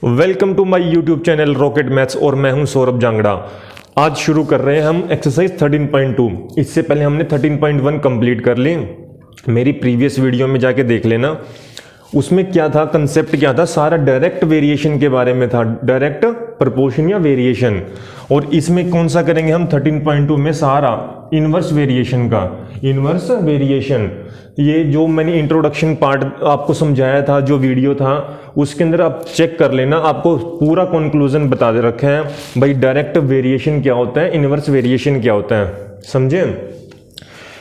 Welcome to my YouTube channel rocket maths और मैं हूं सौरभ जांगड़ा। आज शुरू कर रहे हैं हम एक्सरसाइज 13.2। इससे पहले हमने 13.1 कंप्लीट कर ली। मेरी प्रीवियस वीडियो में जाके देख लेना, उसमें क्या था, कंसेप्ट क्या था, सारा डायरेक्ट वेरिएशन के बारे में था, डायरेक्ट प्रपोर्शन या वेरिएशन। और इसमें कौन सा करेंगे हम 13.2 में, सारा इनवर्स वेरिएशन का, इनवर्स वेरिएशन। ये जो मैंने इंट्रोडक्शन पार्ट आपको समझाया था, जो वीडियो था, उसके अंदर आप चेक कर लेना, आपको पूरा कंक्लूजन बता दे रखे हैं भाई डायरेक्ट वेरिएशन क्या होता है, इनवर्स वेरिएशन क्या होता है, समझे।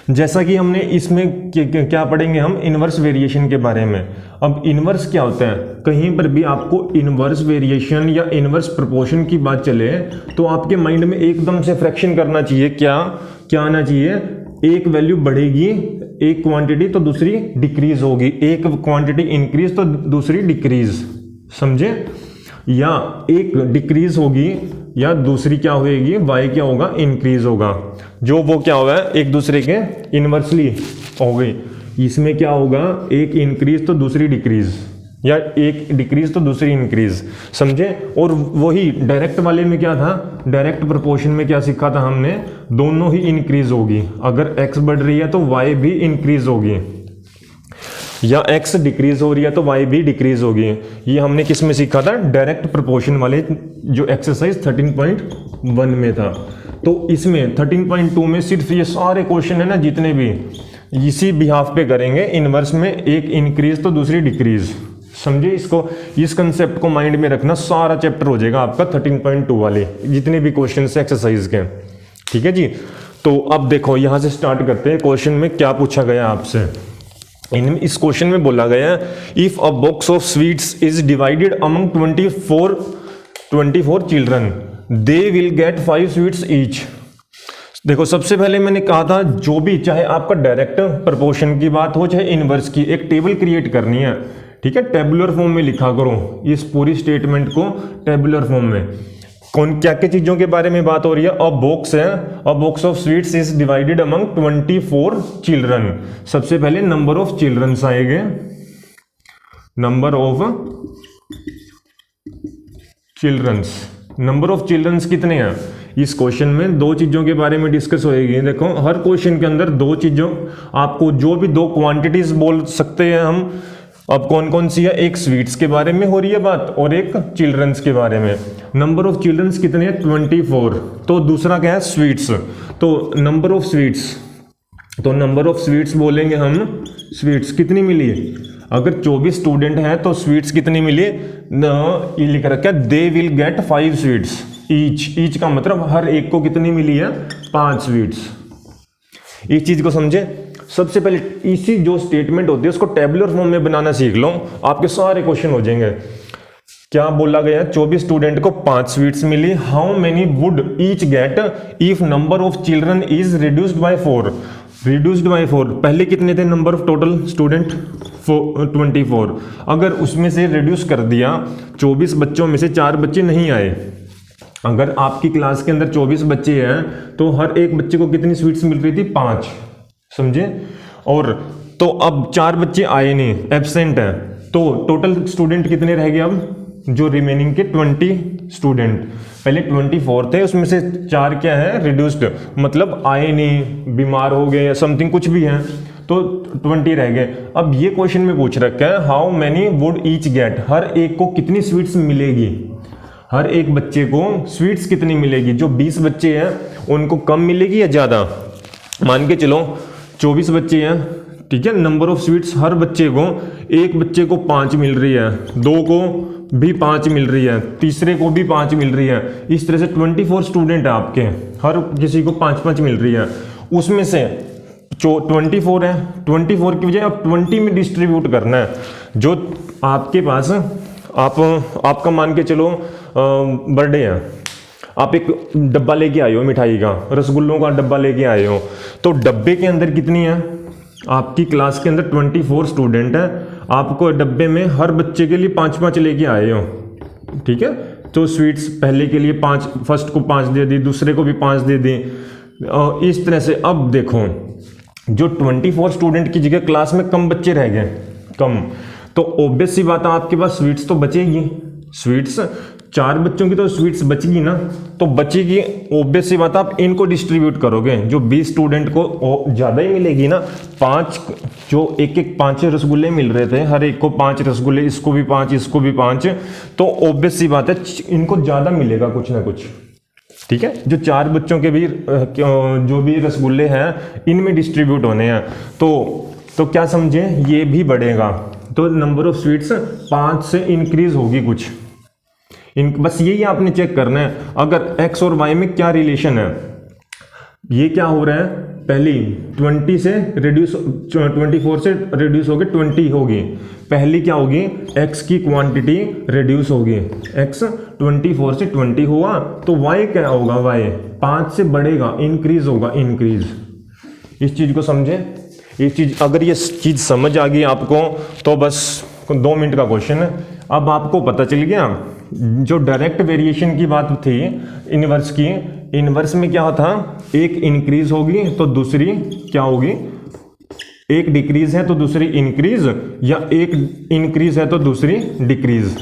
जैसा कि हमने इसमें क्या पढ़ेंगे हम, इनवर्स वेरिएशन के बारे में। अब इनवर्स क्या होता है, कहीं पर भी आपको इनवर्स वेरिएशन या इनवर्स प्रोपोर्शन की बात चले तो आपके माइंड में एकदम से फ्रैक्शन करना चाहिए, क्या आना चाहिए, एक वैल्यू बढ़ेगी, एक क्वांटिटी तो दूसरी डिक्रीज होगी, एक क्वांटिटी इंक्रीज तो दूसरी डिक्रीज, समझे। या एक डिक्रीज होगी या दूसरी क्या होगी, वाई क्या होगा, इंक्रीज होगा। जो वो क्या होगा, एक दूसरे के इनवर्सली हो गई। इसमें क्या होगा, एक इंक्रीज तो दूसरी डिक्रीज, या एक डिक्रीज तो दूसरी इंक्रीज, समझे। और वही डायरेक्ट वाले में क्या था, डायरेक्ट प्रोपोर्शन में क्या सीखा था हमने, दोनों ही इंक्रीज होगी। अगर x बढ़ रही है तो y भी इंक्रीज होगी, या x डिक्रीज हो रही है तो y भी डिक्रीज होगी। ये हमने किस में सीखा था, डायरेक्ट प्रोपोर्शन वाले, जो एक्सरसाइज 13.1 में था। तो इसमें 13.2 में सिर्फ ये सारे क्वेश्चन है ना, जितने भी इसी बिहाफ पे करेंगे, इनवर्स में एक इंक्रीज तो दूसरी डिक्रीज, समझे। इसको, इस कंसेप्ट को माइंड में रखना, सारा चैप्टर हो जाएगा आपका 13.2 वाले, जितने भी क्वेश्चन है एक्सरसाइज के, ठीक है जी। तो अब देखो यहां से स्टार्ट करते हैं। क्वेश्चन में क्या पूछा गया आपसे, इस क्वेश्चन में बोला गया if a box of sweets is divided among 24 children they will get 5 sweets each. देखो सबसे पहले मैंने कहा था, जो भी, चाहे आपका डायरेक्ट प्रोपोर्शन की बात हो चाहे इनवर्स की, एक टेबल क्रिएट करनी है, ठीक है। टेबुलर फॉर्म में लिखा करो इस पूरी स्टेटमेंट को, टेबुलर फॉर्म में। कौन क्या क्या चीजों के बारे में बात हो रही है, अ बॉक्स है, a box of sweets is divided among 24 children. सबसे पहले नंबर ऑफ चिल्ड्रंस आएंगे, number of childrens. Number of childrens कितने हैं इस क्वेश्चन में, दो चीजों के बारे में डिस्कस होएगी। देखो हर क्वेश्चन के अंदर दो चीजों, आपको जो भी दो क्वांटिटीज बोल सकते हैं हम। अब कौन कौन सी है, एक स्वीट्स के बारे में हो रही है बात और एक चिल्ड्रंस के बारे में। नंबर ऑफ चिल्ड्रंस कितने हैं, 24। तो दूसरा क्या है, स्वीट्स। तो नंबर ऑफ स्वीट्स, तो नंबर ऑफ स्वीट्स बोलेंगे हम, स्वीट्स कितनी मिली, अगर 24 स्टूडेंट हैं तो स्वीट्स कितनी मिली, ये लिख रखा है they will get 5 sweets each. Each का मतलब हर एक को कितनी मिली है, 5 स्वीट्स। इस चीज को समझे। सबसे पहले इसी जो स्टेटमेंट होती है उसको टेबुलर फॉर्म में बनाना सीख लो, आपके सारे क्वेश्चन हो जाएंगे। क्या बोला गया, 24 स्टूडेंट को 5 स्वीट्स मिली। How many would each get if number of children is reduced by 4। Reduced by 4, पहले कितने थे नंबर ऑफ टोटल स्टूडेंट, 24। अगर उसमें से रिड्यूस कर दिया, 24 बच्चों में से 4 बच्चे नहीं आए, अगर आपकी क्लास के अंदर 24 बच्चे हैं तो हर एक बच्चे को कितनी स्वीट्स मिल रही थी, 5, समझे। और तो अब 4 बच्चे आए नहीं, एब्सेंट है, तो टोटल स्टूडेंट कितने रह गए, अब जो रिमेनिंग के 20 स्टूडेंट, पहले 24 थे, उसमें से 4 क्या है, रिड्यूस्ड, मतलब आए नहीं, बीमार हो गए या समथिंग कुछ भी है, तो 20 रह गए। अब ये क्वेश्चन में पूछ रखा है how many would each get, हर एक को कितनी स्वीट्स मिलेगी, हर एक बच्चे को स्वीट्स कितनी मिलेगी। जो 20 बच्चे हैं उनको कम मिलेगी या ज़्यादा, मान के चलो 24 बच्चे हैं, ठीक है। नंबर ऑफ स्वीट्स हर बच्चे को, एक बच्चे को 5 मिल रही है, 2 को भी 5 मिल रही है, तीसरे को भी 5 मिल रही है। इस तरह से 24 स्टूडेंट है आपके, हर किसी को 5-5 मिल रही है। उसमें से जो 24 है, 24 की बजाय अब 20 में डिस्ट्रीब्यूट करना है। जो आपके पास, आपका मान के चलो बर्थडे है, आप एक डब्बा लेके आए हो मिठाई का, रसगुल्लों का डब्बा लेके आए हो, तो डब्बे के अंदर कितनी है, आपकी क्लास के अंदर 24 स्टूडेंट है, आपको डब्बे में हर बच्चे के लिए 5-5 लेके आए हो, ठीक है। तो स्वीट्स पहले के लिए 5, फर्स्ट को 5 दे दी, दूसरे को भी 5 दे दी, इस तरह से। अब देखो जो 24 स्टूडेंट की जगह क्लास में कम बच्चे रह गए, कम, तो ऑब्वियस सी बात है आपके पास स्वीट्स तो बचेगी, स्वीट्स, 4 बच्चों की तो स्वीट्स बचेगी ना, तो बचेगी ऑब्वियस सी बात, आप इनको डिस्ट्रीब्यूट करोगे, जो 20 स्टूडेंट को ज़्यादा ही मिलेगी ना। 5 जो एक 5 रसगुल्ले मिल रहे थे, हर एक को 5 रसगुल्ले, इसको भी 5, इसको भी 5, तो ऑब्वियस सी बात है इनको ज़्यादा मिलेगा कुछ ना कुछ, ठीक है। जो 4 बच्चों के भी जो भी रसगुल्ले हैं इनमें डिस्ट्रीब्यूट होने हैं, तो क्या समझे, ये भी बढ़ेगा, तो नंबर ऑफ स्वीट्स 5 से इंक्रीज होगी कुछ। बस यही आपने चेक करना है, अगर x और y में क्या रिलेशन है। ये क्या हो रहा है, पहली 20 से रिड्यूस 24 से रिड्यूस होगी 20 होगी, पहली क्या होगी, x की क्वांटिटी रिड्यूस होगी, x 24 से 20 हुआ, तो y क्या होगा, y 5 से बढ़ेगा, इंक्रीज होगा, इंक्रीज। इस चीज को समझे, इस चीज, अगर ये चीज समझ आ गई आपको तो बस 2 मिनट का क्वेश्चन है। अब आपको पता चल गया, जो डायरेक्ट वेरिएशन की बात थी इनवर्स की, इनवर्स में क्या था, एक इंक्रीज होगी तो दूसरी क्या होगी, एक डिक्रीज है तो दूसरी इंक्रीज, या एक इंक्रीज है तो दूसरी डिक्रीज,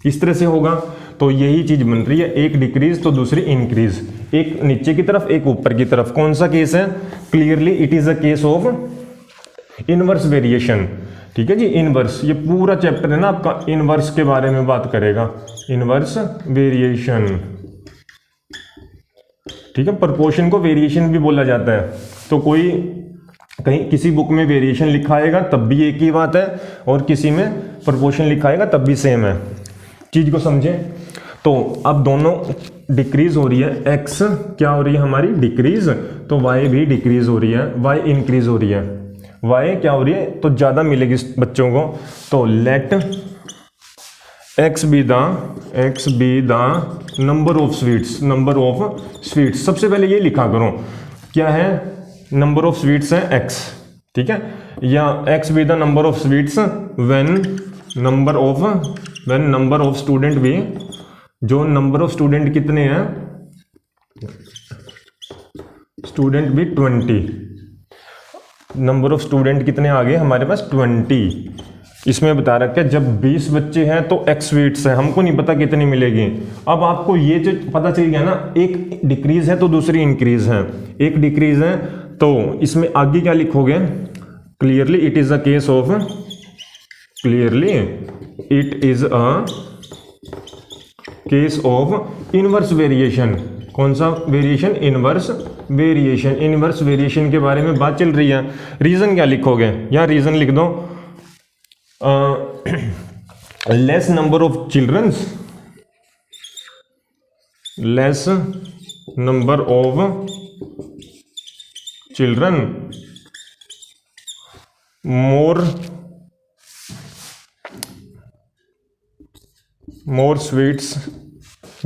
इस तरह से होगा। तो यही चीज बन रही है, एक डिक्रीज तो दूसरी इंक्रीज, एक नीचे की तरफ एक ऊपर की तरफ। कौन सा केस है, clearly it is a case of inverse variation, ठीक है जी। इनवर्स, ये पूरा चैप्टर है ना आपका इनवर्स के बारे में बात करेगा, इनवर्स वेरिएशन, ठीक है। प्रोपोर्शन को वेरिएशन भी बोला जाता है, तो कोई कहीं किसी बुक में वेरिएशन लिखा आएगा तब भी एक ही बात है, और किसी में प्रोपोर्शन लिखा आएगा तब भी सेम है, चीज को समझे। तो अब दोनों डिक्रीज हो रही है, x क्या हो रही है हमारी, डिक्रीज, तो y भी डिक्रीज हो रही है, y इंक्रीज हो रही है, y क्या हो रही है, तो ज़्यादा मिलेगी बच्चों को। तो let x be the number of sweets, number of sweets, सबसे पहले ये लिखा करो, क्या है, नंबर ऑफ स्वीट्स है x, ठीक है, या x be the number of sweets when number of student भी, जो नंबर ऑफ स्टूडेंट कितने हैं, स्टूडेंट भी 20, नंबर ऑफ स्टूडेंट कितने आ गए हमारे पास 20। इसमें बता रखा है जब 20 बच्चे हैं तो x स्वीट्स है, हमको नहीं पता कितनी मिलेगी। अब आपको ये जो पता चल गया ना, एक डिक्रीज है तो दूसरी इंक्रीज है, एक डिक्रीज है, तो इसमें आगे क्या लिखोगे, clearly it is a case of, clearly it is a case of inverse variation. कौन सा variation, inverse variation. Inverse variation के बारे में बात चल रही है। रीजन क्या लिखोगे, यहाँ रीजन लिख दो, less number of childrens, less number of children, more sweets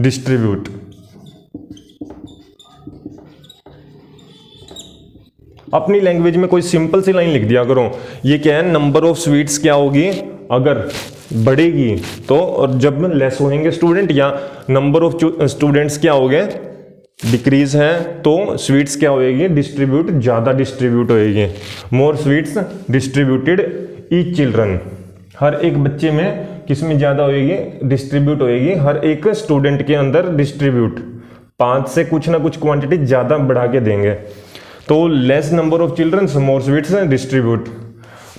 distribute. अपनी लैंग्वेज में कोई सिंपल सी लाइन लिख दिया करो। ये क्या है, नंबर ऑफ स्वीट्स क्या होगी, अगर बढ़ेगी तो, और जब लेस होंगे स्टूडेंट, या नंबर ऑफ स्टूडेंट्स क्या हो गए, डिक्रीज है, तो स्वीट्स क्या होएगी, डिस्ट्रीब्यूट, ज़्यादा डिस्ट्रीब्यूट होएगी। मोर स्वीट्स डिस्ट्रीब्यूटेड ईच चिल्ड्रन, हर एक बच्चे में किस में ज़्यादा होएगी, डिस्ट्रीब्यूट होएगी, हर एक स्टूडेंट के अंदर डिस्ट्रीब्यूट, 5 से कुछ ना कुछ क्वांटिटी ज़्यादा बढ़ा के देंगे। तो less number of childrens, more sweets distribute.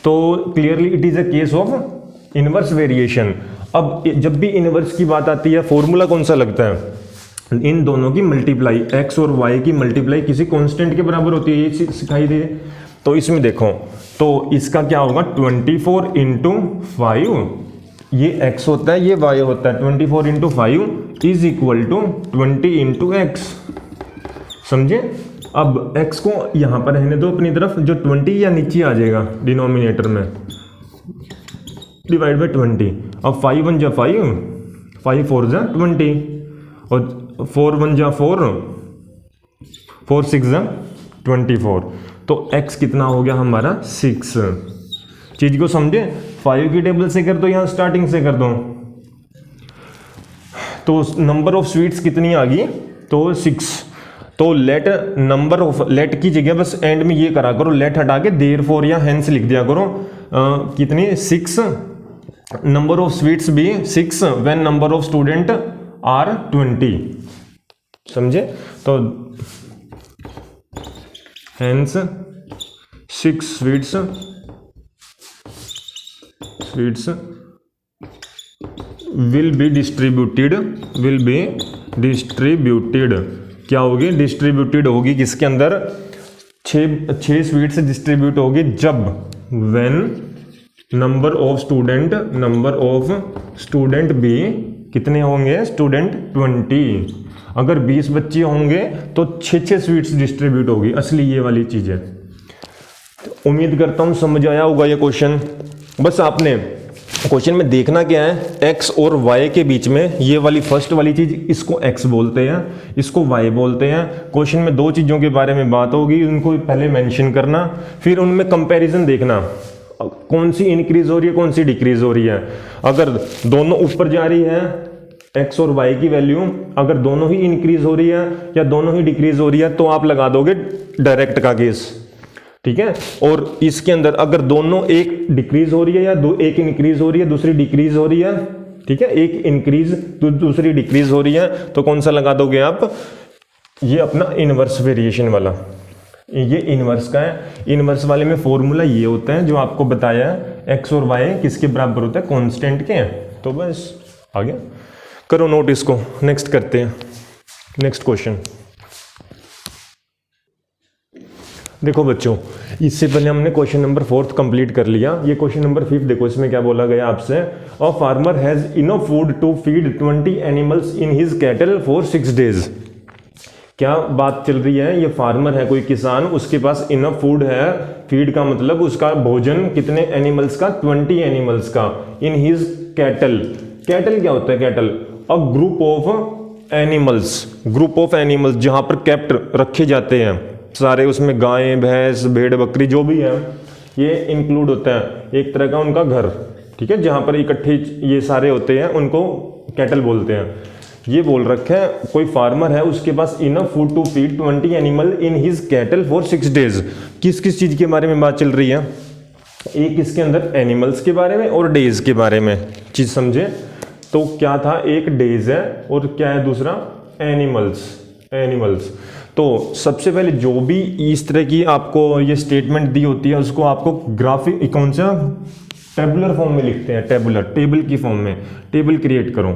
तो clearly it is a case of inverse variation. अब जब भी इनवर्स की बात आती है, फॉर्मूला कौन सा लगता है, इन दोनों की मल्टीप्लाई, x और y की मल्टीप्लाई किसी कांस्टेंट के बराबर होती है, ये सिखाई दे। तो इसमें देखो, तो इसका क्या होगा, 24 इंटू 5, ये x होता है, ये y होता है, 24 into 5 is equal to 20 into x, समझे। अब x को यहाँ पर रहने दो अपनी तरफ, जो 20 या नीचे आ जाएगा डिनोमिनेटर में, डिवाइड बाई 20। अब 5 1 जा 5, 5 4 जा 20, और 4 1 जा 4, 4 6 जा 24। तो x कितना हो गया हमारा, 6। चीज को समझे, 5 की टेबल से कर दो, यहाँ स्टार्टिंग से कर दो, तो नंबर ऑफ स्वीट्स कितनी आ गई, तो 6। तो लेट नंबर ऑफ, लेट की जगह बस एंड में ये करा करो, लेट हटा के देयरफॉर या हेंस लिख दिया करो, कितनी, 6 नंबर ऑफ स्वीट्स भी 6 when number of student are 20। समझे? तो hence 6 sweets will be distributed क्या होगी? डिस्ट्रीब्यूटेड होगी किसके अंदर? 6 स्वीट्स डिस्ट्रीब्यूट होगी जब व्हेन नंबर ऑफ स्टूडेंट भी कितने होंगे? स्टूडेंट 20। अगर 20 बच्चे होंगे तो 6 स्वीट्स डिस्ट्रीब्यूट होगी। असली ये वाली चीज है। उम्मीद करता हूं समझ आया होगा ये क्वेश्चन। बस आपने क्वेश्चन में देखना क्या है, x और y के बीच में ये वाली फर्स्ट वाली चीज, इसको x बोलते हैं, इसको y बोलते हैं। क्वेश्चन में 2 चीजों के बारे में बात होगी, उनको पहले मेंशन करना, फिर उनमें कंपैरिजन देखना कौन सी इंक्रीज हो रही है, कौन सी डिक्रीज हो रही है। अगर दोनों ऊपर जा रही है x और y की वैल्यू, अगर दोनों ही इंक्रीज हो रही है या दोनों ही डिक्रीज हो रही है तो आप लगा दोगे डायरेक्ट का केस। ठीक है? और इसके अंदर अगर दोनों एक डिक्रीज हो रही है या एक इंक्रीज हो रही है दूसरी डिक्रीज हो रही है, ठीक है, एक इंक्रीज दूसरी डिक्रीज हो रही है, तो कौन सा लगा दोगे आप? ये अपना इनवर्स वेरिएशन वाला, ये इनवर्स का है। इनवर्स वाले में फॉर्मूला ये होता है जो आपको बताया है, x और y किसके बराबर होता है? कांस्टेंट के हैं। तो बस आ गया, करो नोट इसको। नेक्स्ट करते हैं, नेक्स्ट क्वेश्चन। देखो बच्चों, इससे पहले हमने क्वेश्चन नंबर 4 कंप्लीट कर लिया। ये क्वेश्चन नंबर 5 देखो, इसमें क्या बोला गया आपसे? A farmer has enough food to feed 20 animals in his cattle for 6 days. क्या बात चल रही है? ये फार्मर है, कोई किसान, उसके पास इनफ फूड है, फीड का मतलब उसका भोजन कितने एनिमल्स का? 20 एनिमल्स का। इन हिज कैटल, कैटल क्या होता है? Cattle a group of animals जहां पर कैप्ट रखे जाते हैं सारे, उसमें गायें, भैंस, भेड़, बकरी जो भी है ये इंक्लूड होता है, एक तरह का उनका घर। ठीक है? जहां पर इकट्ठे ये सारे होते हैं उनको कैटल बोलते हैं। ये बोल रखा है कोई फार्मर है, उसके पास enough food to feed 20 animal in his cattle for 6 days. किस किस चीज के बारे में बात चल रही है? एक इसके अंदर एनिमल्स के बारे में और डेज के बारे में चीज समझे। तो क्या था? एक डेज है और क्या है दूसरा? एनिमल्स। तो सबसे पहले जो भी इस तरह की आपको ये स्टेटमेंट दी होती है उसको आपको ग्राफिक, कौन सा? टेबुलर फॉर्म में लिखते हैं, टेबल की फॉर्म में टेबल क्रिएट करो।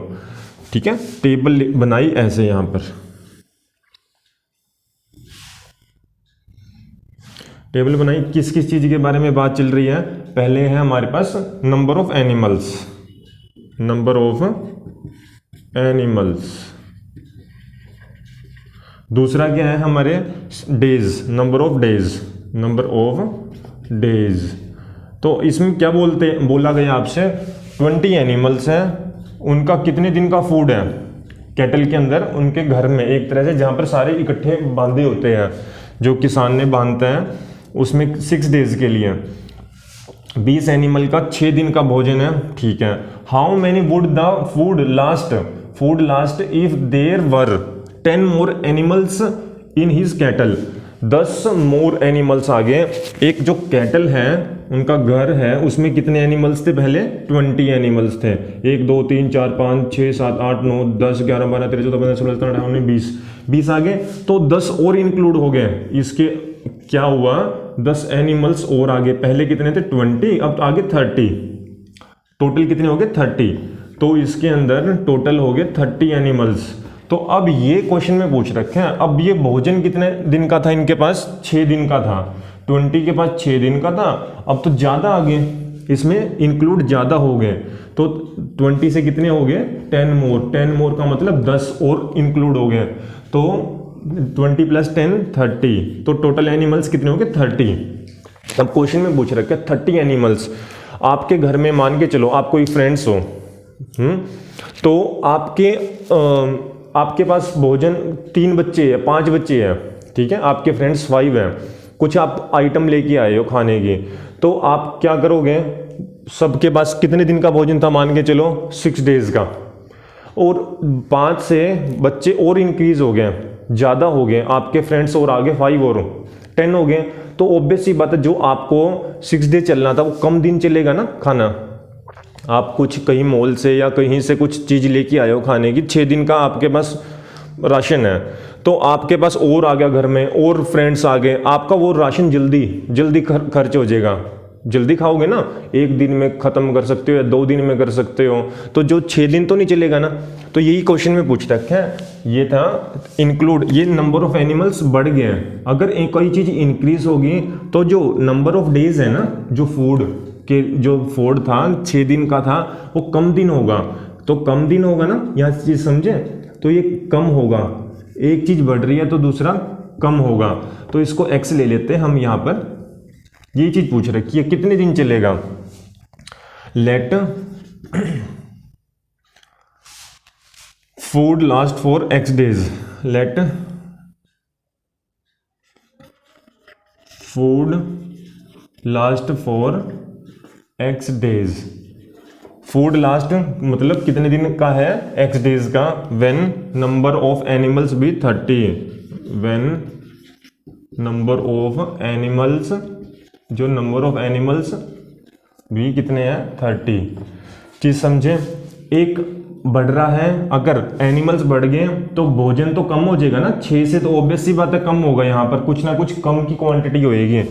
ठीक है? टेबल बनाई ऐसे, यहां पर टेबल बनाई। किस किस चीज के बारे में बात चल रही है? पहले है हमारे पास नंबर ऑफ एनिमल्स, दूसरा क्या है हमारे? Days, number of days. तो इसमें क्या बोला गया आपसे? 20 एनिमल्स हैं, उनका कितने दिन का फूड है कैटल के अंदर, उनके घर में, एक तरह से जहां पर सारे इकट्ठे बांधे होते हैं, जो किसान ने बांधता है, उसमें 6 डेज के लिए 20 एनिमल का 6 दिन का भोजन है। ठीक है? How many would the food last if there were 10 more animals in his cattle. 10 more animals आ गए। एक जो कैटल है, उनका घर है, उसमें कितने एनिमल्स थे? पहले 20 एनिमल्स थे। 1 2 3 4 5 6 7 8 9 10 11 12 13 14 15 16 17 18 20 आ गए। तो 10 और इंक्लूड हो गए। इसके क्या हुआ? 10 एनिमल्स और आगे। पहले कितने थे? 20, अब आगे 30। टोटल कितने हो गए? 30। तो इसके अंदर टोटल हो गए 30 एनिमल्स। तो अब ये क्वेश्चन में पूछ रखे हैं, अब ये भोजन कितने दिन का था इनके पास? 6 दिन का था। 20 के पास 6 दिन का था, अब तो ज्यादा आ गए, इसमें इंक्लूड ज्यादा हो गए। तो 20 से कितने हो गए? 10 मोर का मतलब 10 और इंक्लूड हो गए। तो 20 + 10 30। तो टोटल एनिमल्स कितने हो गए? 30। अब क्वेश्चन में पूछ रखे 30 एनिमल्स। आपके घर में मान के चलो आप कोई फ्रेंड्स हो, तो आपके पास भोजन 3 बच्चे हैं, 5 बच्चे हैं। ठीक है? आपके फ्रेंड्स 5 हैं। कुछ आप आइटम लेके आए हो खाने की, तो आप क्या करोगे? सबके पास कितने दिन का भोजन था? मान के चलो 6 डेज का। और 5 से बच्चे और इंक्रीज हो गए, ज़्यादा हो गए, आपके फ्रेंड्स और आगे 5 और 10 हो गए। तो ऑब्वियस सी बात है, जो आपको 6 डे चलना था वो कम दिन चलेगा ना खाना। आप कुछ कहीं मॉल से या कहीं से कुछ चीज़ लेके आए हो खाने की, 6 दिन का आपके पास राशन है, तो आपके पास और आ गया घर में, और फ्रेंड्स आ गए, आपका वो राशन जल्दी खर्च हो जाएगा। जल्दी खाओगे ना, 1 दिन में ख़त्म कर सकते हो या 2 दिन में कर सकते हो, तो जो 6 दिन तो नहीं चलेगा ना। तो यही क्वेश्चन में पूछ रखा है, ये था इंक्लूड, ये नंबर ऑफ एनिमल्स बढ़ गए हैं। अगर कोई चीज़ इंक्रीज होगी तो जो नंबर ऑफ डेज है ना, जो फूड था 6 दिन का था, वो कम दिन होगा। तो कम दिन होगा ना, यहाँ चीज़ समझे, तो ये कम होगा। एक चीज़ बढ़ रही है तो दूसरा कम होगा, तो इसको x ले लेते हैं हम यहाँ पर। ये चीज़ पूछ रखी है कितने दिन चलेगा। Let food last for x days, let food last for x days. Food last मतलब कितने दिन का है, x डेज का। व्हेन नंबर ऑफ एनिमल्स भी 30, व्हेन नंबर ऑफ एनिमल्स, जो नंबर ऑफ एनिमल्स भी कितने हैं 30। चीज समझे, एक बढ़ रहा है, अगर एनिमल्स बढ़ गए तो भोजन तो कम हो जाएगा ना, 6 से तो ऑब्वियस सी बात है कम होगा, यहाँ पर कुछ ना कुछ कम की क्वांटिटी होएगी।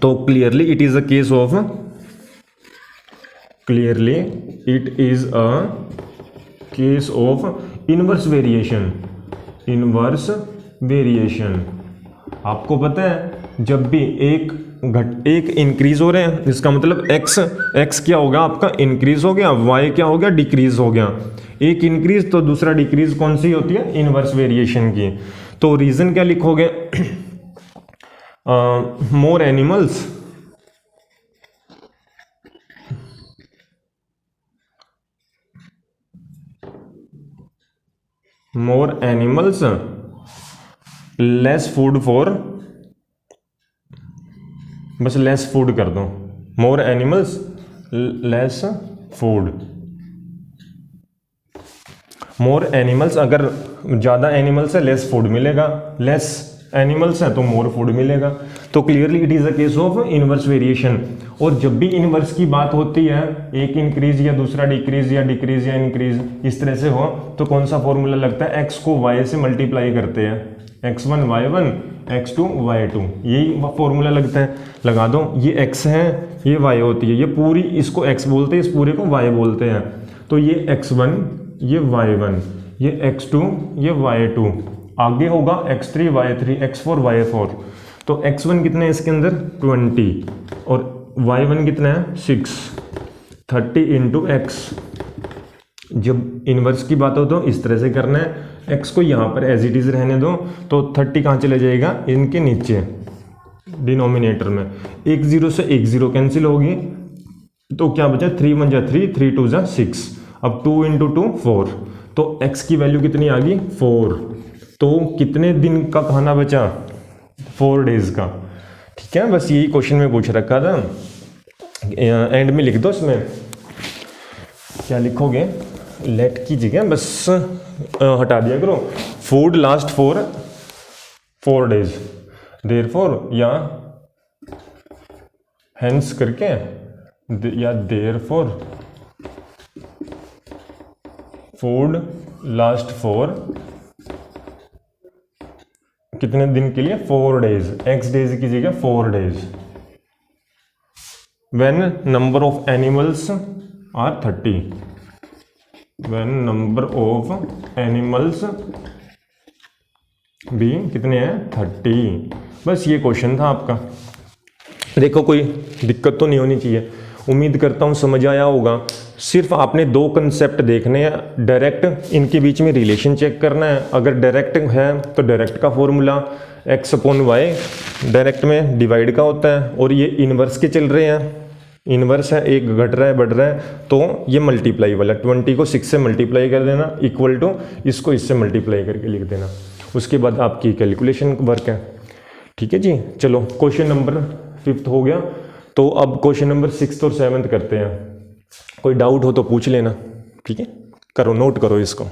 तो clearly it is a case of, clearly it is a case of inverse variation, inverse variation. आपको पता है जब भी एक इंक्रीज हो रहे हैं, इसका मतलब x क्या होगा आपका, इंक्रीज हो गया, y क्या हो गया, डिक्रीज हो गया। एक इंक्रीज तो दूसरा डिक्रीज कौन सी होती है, इनवर्स वेरिएशन की। तो रीजन क्या लिखोगे, more animals, more animals less food for, बस लेस फूड कर दो, more animals less food. More animals, अगर ज़्यादा एनिमल्स है लेस फूड मिलेगा, लेस एनिमल्स है तो मोर फूड मिलेगा। तो clearly it is a case of inverse variation. और जब भी इनवर्स की बात होती है, एक इंक्रीज या दूसरा डिक्रीज या डिक्रीज या इंक्रीज इस तरह से हो, तो कौन सा फॉर्मूला लगता है, x को y से मल्टीप्लाई करते हैं, x1 y1 x2 y2, यही फॉर्मूला लगता है, लगा दो। ये x है, ये y होती है, ये पूरी इसको x बोलते हैं, इस पूरे को y बोलते हैं। तो ये x1, ये y1, ये x2, ये y2, आगे होगा x3 y3 x4 y4। तो x1 कितने है इसके अंदर 20 और y1 कितना है 6, 30 इंटू x। जब इनवर्स की बात हो तो इस तरह से करना है, x को यहाँ पर एज इट इज रहने दो, तो 30 कहाँ चले जाएगा, इनके नीचे डिनोमिनेटर में। एक 0 से एक 0 कैंसिल होगी, तो क्या बचा 3 1 जा 3, 3 2 जा 6। अब 2 इंटू 2 4, तो x की वैल्यू कितनी आ गई 4। तो कितने दिन का खाना बचा, 4 डेज का। ठीक है, बस यही क्वेश्चन में पूछ रखा था। एंड में लिख दो, इसमें क्या लिखोगे, लेट की जगह बस हटा दिया करो, food last for 4 days, therefore या हेंस करके, या देयरफॉर फूड लास्ट फॉर कितने दिन के लिए, 4 डेज, x डेज की जगह 4 days. When number of animals are 30, when number of animals भी कितने हैं 30। बस ये क्वेश्चन था आपका। देखो कोई दिक्कत तो नहीं होनी चाहिए, उम्मीद करता हूँ समझ आया होगा। सिर्फ आपने 2 कंसेप्ट देखने हैं, डायरेक्ट इनके बीच में रिलेशन चेक करना है। अगर डायरेक्ट है तो डायरेक्ट का formula x upon y direct में डिवाइड का होता है, और ये इनवर्स के चल रहे हैं, इनवर्स है, एक घट रहा है बढ़ रहा है, तो ये मल्टीप्लाई वाला 20 को 6 से मल्टीप्लाई कर देना, इक्वल टू इसको इससे मल्टीप्लाई करके लिख देना। उसके बाद आपकी कैलकुलेशन वर्क है। ठीक है जी, चलो क्वेश्चन नंबर 5 हो गया। तो अब क्वेश्चन नंबर 6 और 7 करते हैं। कोई डाउट हो तो पूछ लेना, ठीक है, करो, नोट करो इसको।